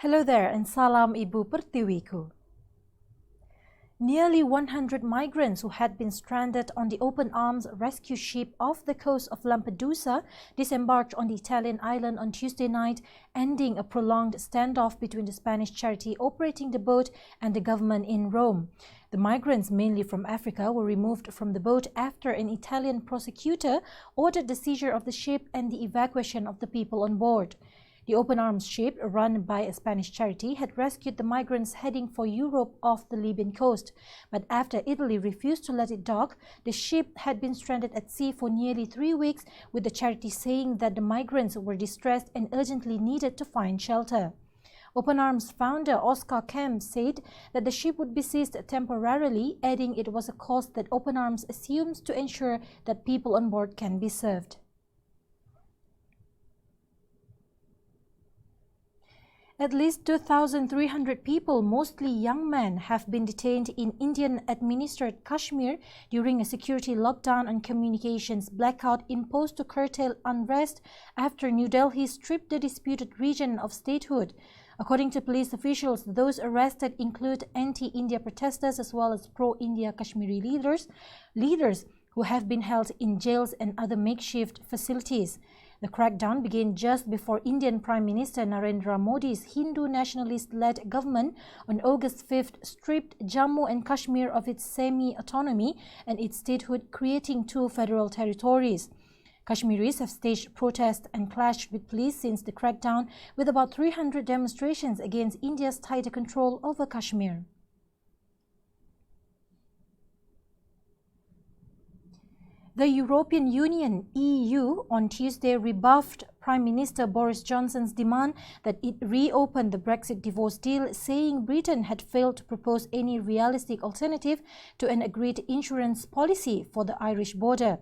Hello there and salam Ibu Pertiwiku. Nearly 100 migrants who had been stranded on the open arms rescue ship off the coast of Lampedusa disembarked on the Italian island on Tuesday night, ending a prolonged standoff between the Spanish charity operating the boat and the government in Rome. The migrants, mainly from Africa, were removed from the boat after an Italian prosecutor ordered the seizure of the ship and the evacuation of the people on board. The open arms ship, run by a Spanish charity, had rescued the migrants heading for Europe off the Libyan coast. But after Italy refused to let it dock, the ship had been stranded at sea for nearly 3 weeks, with the charity saying that the migrants were distressed and urgently needed to find shelter. Open Arms founder Oscar Kemp said that the ship would be seized temporarily, adding it was a cost that Open Arms assumes to ensure that people on board can be served. At least 2,300 people, mostly young men, have been detained in Indian-administered Kashmir during a security lockdown and communications blackout imposed to curtail unrest after New Delhi stripped the disputed region of statehood. According to police officials, those arrested include anti-India protesters as well as pro-India Kashmiri leaders who have been held in jails and other makeshift facilities. The crackdown began just before Indian Prime Minister Narendra Modi's Hindu nationalist-led government on August 5th stripped Jammu and Kashmir of its semi-autonomy and its statehood, creating 2 federal territories. Kashmiris have staged protests and clashed with police since the crackdown, with about 300 demonstrations against India's tighter control over Kashmir. The European Union, EU, on Tuesday rebuffed Prime Minister Boris Johnson's demand that it reopen the Brexit divorce deal, saying Britain had failed to propose any realistic alternative to an agreed insurance policy for the Irish border.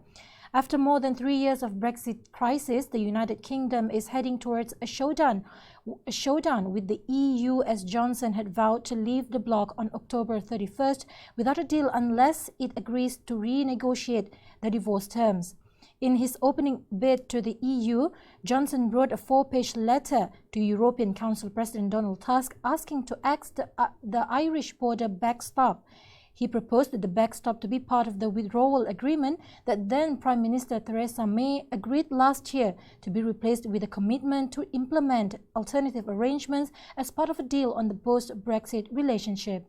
After more than 3 years of Brexit crisis, the United Kingdom is heading towards a showdown with the EU, as Johnson had vowed to leave the bloc on October 31st without a deal unless it agrees to renegotiate the divorce terms. In his opening bid to the EU, Johnson wrote a 4-page letter to European Council President Donald Tusk asking to axe the Irish border backstop. He proposed the backstop to be part of the withdrawal agreement that then Prime Minister Theresa May agreed last year, to be replaced with a commitment to implement alternative arrangements as part of a deal on the post-Brexit relationship.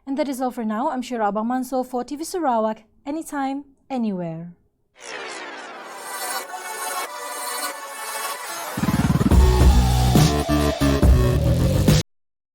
And that is all for now. I'm Shira Abang Manso for TV Sarawak, anytime, anywhere.